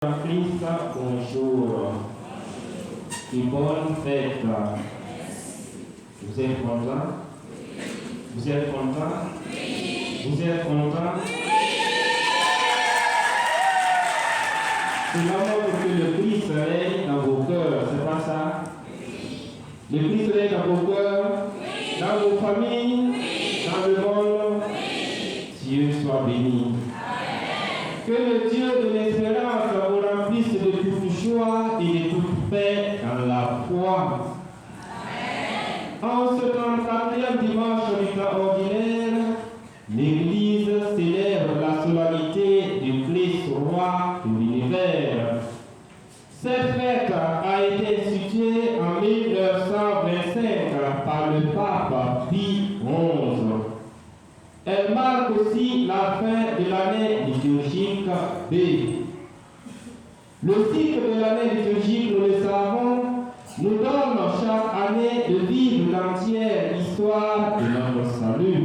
Christ, bonjour et bonne fête. Vous êtes content? Vous êtes content? Vous êtes content? C'est vraiment pour que le Christ règne dans vos cœurs, c'est pas ça? Le Christ règne dans vos cœurs, dans vos familles, dans le monde. Dieu soit béni. Que le Dieu de l'espérance vous remplisse de toute joie et de toute paix dans la foi. En ce 34e dimanche du temps ordinaire, l'Église célèbre la solennité du Christ roi de l'univers. Cette fête a été instituée en 1925 par le pape Pie XI. Elle marque aussi la fin de l'année liturgique B. Le cycle de l'année liturgique, nous le savons, nous donne chaque année de vivre l'entière histoire de notre salut.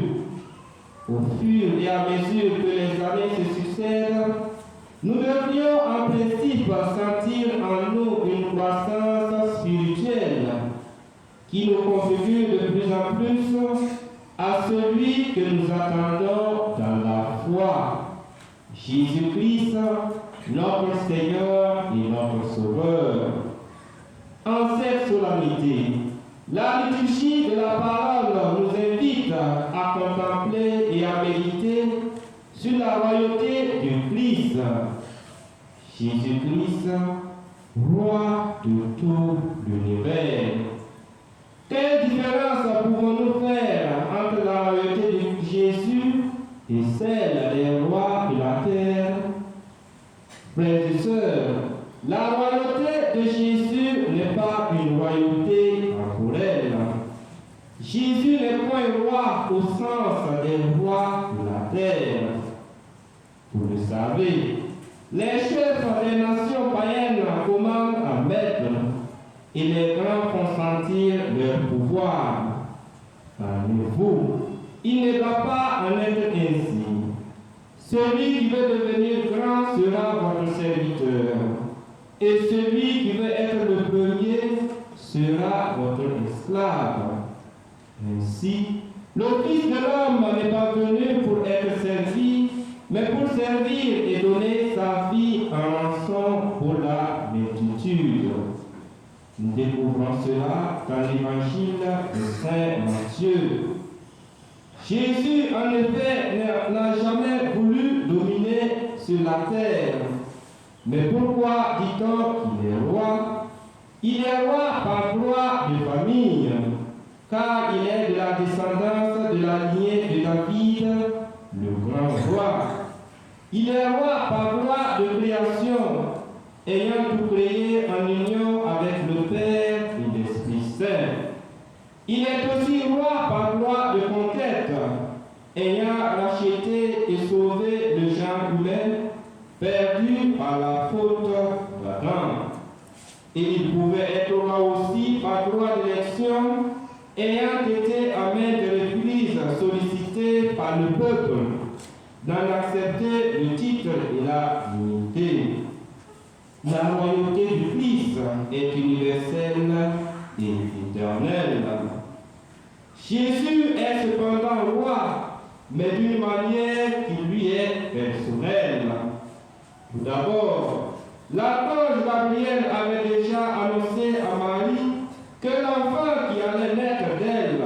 Au fur et à mesure que les années se succèdent, nous devrions en principe sentir en nous une croissance spirituelle qui nous configure de plus en plus à celui que nous attendons dans la foi, Jésus-Christ, notre Seigneur et notre Sauveur. En cette solennité, la liturgie de la parole nous invite à contempler et à méditer sur la royauté du Christ. Jésus-Christ, roi de tout l'univers. Quelle différence pouvons-nous faire entre la royauté de Jésus et celle des rois de la terre? Frères et sœurs, la royauté de Jésus n'est pas une royauté temporelle. Jésus n'est point roi au sens des rois de la terre. Vous le savez, les chefs des nations païennes commandent à mettre et les grands font sentir leur pouvoir. Parmi vous, il ne doit pas en être ainsi. Celui qui veut devenir grand sera votre serviteur, et celui qui veut être le premier sera votre esclave. Ainsi, le Fils de l'homme n'est pas venu pour être servi, mais pour servir et donner sa vie en rançon pour la multitude. Nous découvrons cela dans l'évangile de Saint Matthieu. Jésus, en effet, n'a jamais voulu dominer sur la terre. Mais pourquoi dit-on qu'il est roi? Il est roi par loi de famille, car il est de la descendance de la lignée de David, le grand roi. Il est roi par loi de création, ayant tout créé en union avec le Père et l'Esprit Saint. Il est aussi roi par loi de conquête, ayant racheté et sauvé le genre humain perdu par la faute d'Adam. Et il pouvait être roi aussi par loi d'élection, ayant été à maintes reprises sollicité par le peuple d'en accepter le titre et la dignité. La royauté du Christ est universelle et éternelle. Jésus est cependant roi, mais d'une manière qui lui est personnelle. Tout d'abord, l'archange Gabriel avait déjà annoncé à Marie que l'enfant qui allait naître d'elle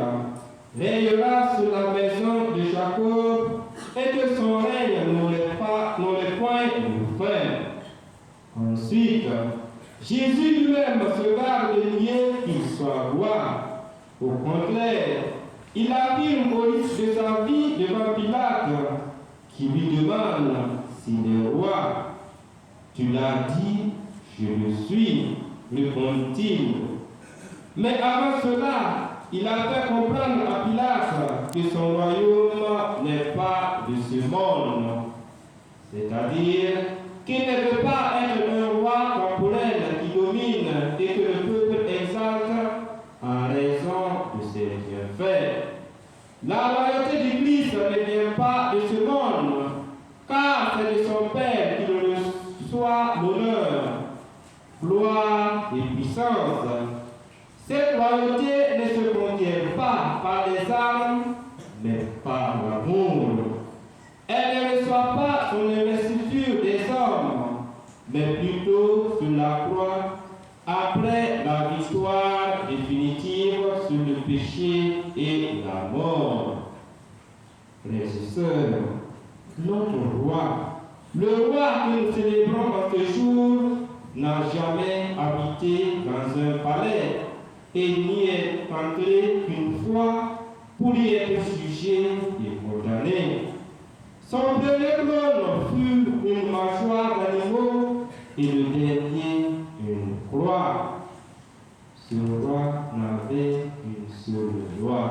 régnera sur la maison de Jacob et que son règne n'aurait point de fin. Ensuite, Jésus lui-même se garde de nier qu'il soit roi. Au contraire, il affirme au risque de sa vie devant Pilate, qui lui demande s'il est roi. Tu l'as dit, je le suis, répond-il. Mais avant cela, il a fait comprendre à Pilate que son royaume n'est pas de ce monde. C'est-à-dire qu'il ne veut pas être un roi temporel qui domine et que le peuple exalte en raison de ses bienfaits. La royauté du Christ ne vient pas de ce monde, car c'est de son Père qu'il reçoit l'honneur honneur, gloire et puissance. Cette royauté ne se contient pas par les armes, mais par l'amour. Elle ne reçoit pas son investiture des hommes, mais plutôt sur la croix, après la victoire définitive sur le péché et la mort. Frères et sœurs, notre roi, le roi que nous célébrons en ce jour, n'a jamais habité dans un palais et n'y est entré qu'une fois pour y être jugé et condamné. Son premier trône fut une mâchoire d'animaux et le dernier une croix. Ce roi n'avait qu'une seule loi,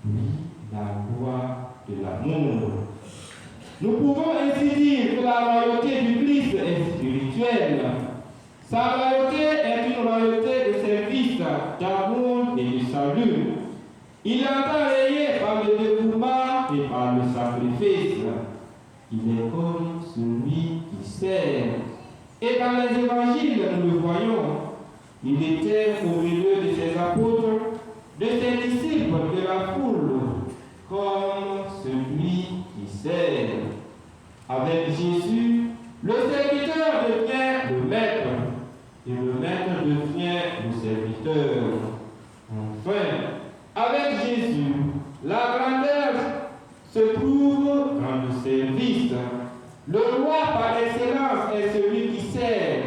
oui, la loi de l'amour. Nous pouvons ainsi dire que la royauté du Christ est spirituelle. Sa royauté est une royauté de service, d'amour et de salut. Il entend régner par le dévouement et par le sacrifice. Il est comme celui qui sert. Et dans les évangiles, nous le voyons. Il était au milieu de ses apôtres, de ses disciples, de la foule, comme celui qui sert. Avec Jésus, le serviteur devient le maître, et le maître devient le serviteur. Enfin, avec Jésus, la grandeur se trouve dans le service. Le roi par excellence est celui qui sert,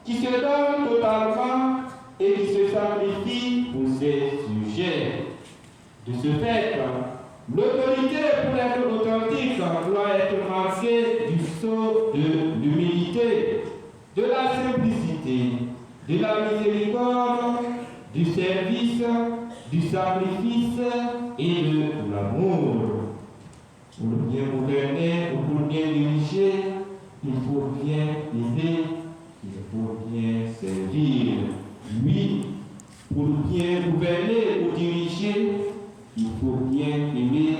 qui se donne totalement et qui se sacrifie pour ses sujets. De ce fait, l'autorité pour être authentique doit être marquée du sceau de l'humilité, de la simplicité, de la miséricorde, du service, du sacrifice et de l'amour. Pour bien gouverner ou pour bien diriger, il faut bien aider, il faut bien servir. Oui, pour bien gouverner ou diriger, il faut bien aimer,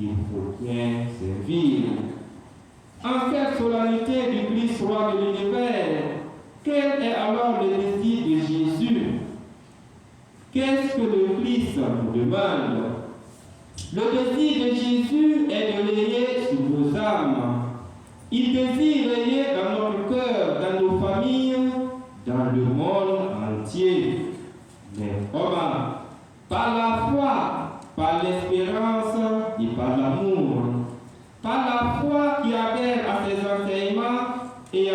il faut bien servir. En cette solennité du Christ roi de l'univers, quel est alors le désir de Jésus? Qu'est-ce que le Christ nous demande? Le désir de Jésus est de régner sur nos âmes. Il désire régner dans notre cœur, dans nos familles, dans le monde entier. Mais comment? Par la foi, par l'espérance et par l'amour. Par la foi qui adhère à ses enseignements et à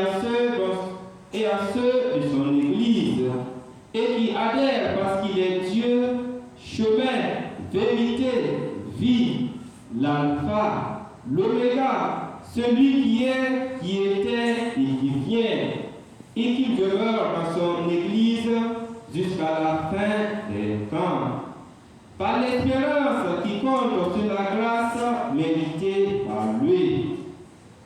ceux de son Église, et qui adhère parce qu'il est Dieu, chemin, vérité, vie, l'alpha, l'oméga, celui qui est, qui était et qui vient, et qui demeure dans son Église jusqu'à la fin des temps. Par l'espérance qui compte sur la grâce méritée par lui,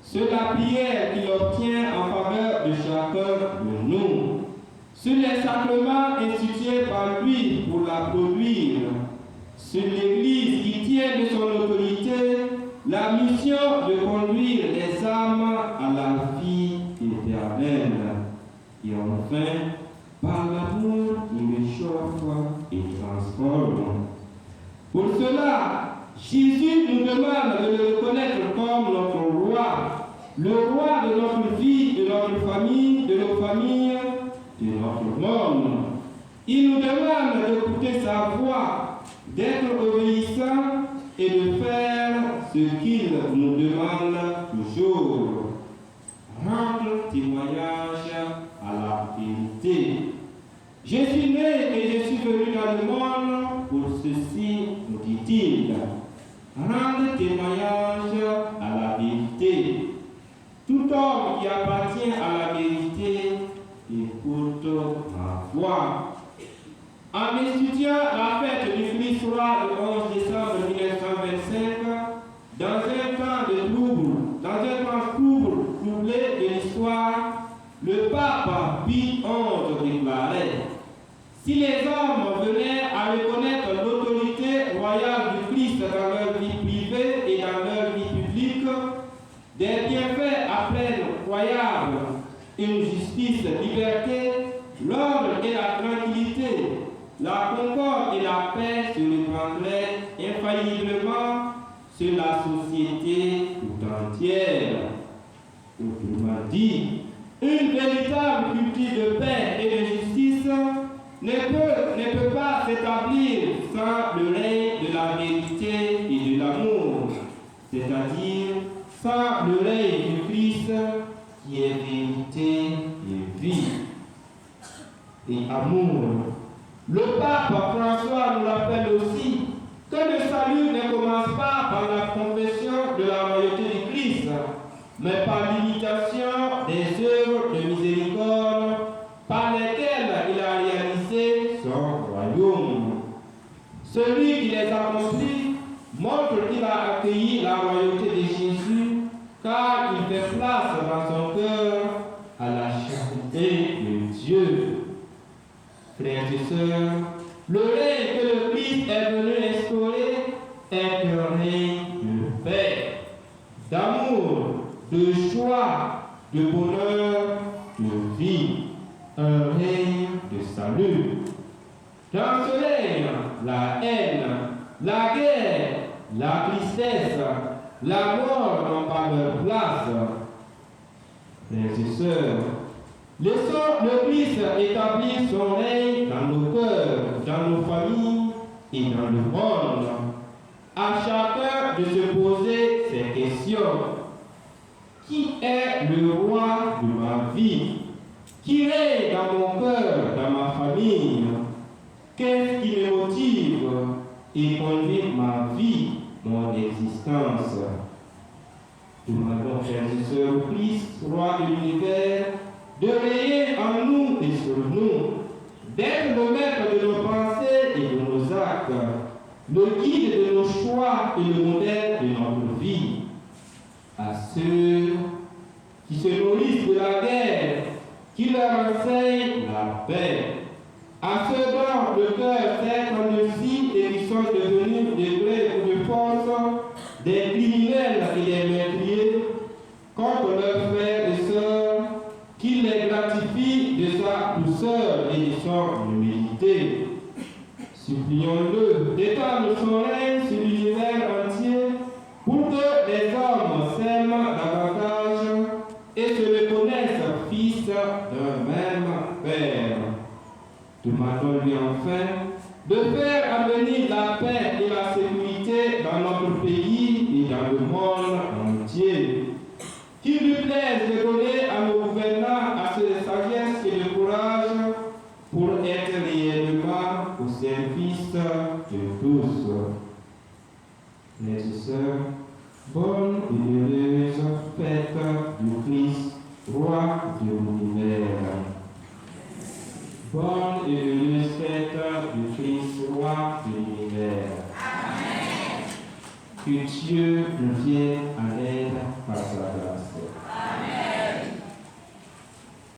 sur la prière qu'il obtient en faveur de chacun de nous, sur les sacrements institués par lui pour la produire, sur l'Église qui tient de son autorité la mission de conduire les âmes à la vie éternelle. Et enfin, par l'amour qui réchauffe et transforme. Pour cela, Jésus nous demande de le reconnaître comme notre roi, le roi de notre vie, de notre famille, de nos familles, de notre monde. Il nous demande d'écouter sa voix, d'être obéissant et de faire ce qu'il nous demande toujours. Rendre témoignage à la vérité. Je suis né et je suis venu dans le monde pour ceci, nous dit-il. Rendre témoignage à la vérité. Tout homme qui appartient à la vérité écoute ma voix. En étudiant la fête du Christ roi le 11 décembre 1925, dans un temps de troublé de l'histoire, le pape Pie XI déclarait: si les hommes venaient à reconnaître l'autorité royale du Christ dans leur vie privée et dans leur vie publique, des bienfaits à peine croyables, une justice justice, liberté, l'ordre et la tranquillité, la concorde et la paix se répandraient infailliblement sur la société tout entière. Autrement dit, une véritable culture de paix et de justice ne peut pas s'établir sans le règne de la vérité et de l'amour, c'est-à-dire sans le règne du Christ qui est vérité et vie et amour. Le pape François nous rappelle aussi que le salut ne commence pas par la confession de la royauté du Christ, mais par l'imitation des œuvres de miséricorde par lesquelles il a réalisé son royaume. Celui qui les accomplit montre qu'il a accueilli la royauté de Jésus, car il fait place dans son cœur à la charité de Dieu. Frères et sœurs, le règne que le Christ est venu instaurer est un règne de paix, d'amour, de joie, de bonheur, de vie, un règne de salut. Dans ce règne, la haine, la guerre, la tristesse, la mort n'ont pas leur place. Frères et sœurs, laissons le Christ établir son règne dans nos cœurs, dans nos familles et dans le monde. À chacun de se poser ces questions. Qui est le roi de ma vie? Qui règne dans mon cœur, dans ma famille? Qu'est-ce qui me motive et conduit ma vie, mon existence? Demandons, frères et sœurs, au Christ, roi de l'univers, de régner en nous et sur nous, d'être le maître de nos pensées et de nos actes, le guide de nos choix et le modèle de notre vie. À ceux qui se nourrissent de la guerre, qui leur enseignent la paix, à ceux dont le cœur s'est endurci et qui sont devenus des grés ou de force, des criminels et des meurtriers, contre leurs frères et sœurs, qu'il les gratifie de sa douceur et de son humilité. Supplions-le d'étendre son règne sur l'univers entier pour que les hommes s'aiment davantage et se reconnaissent fils d'un même Père. Demandons-lui enfin de faire amener la paix et la sécurité dans notre pays et dans le monde entier. Qu'il lui plaise de donner à nos gouvernants assez de sagesse et de courage pour être réellement au service de tous. Mes sœurs, bonne et heureuse fête du Christ, roi de l'univers. Bonne et heureuse fête du Christ, roi de l'univers. Amen. Que Dieu nous vienne à l'aide par sa grâce. Amen.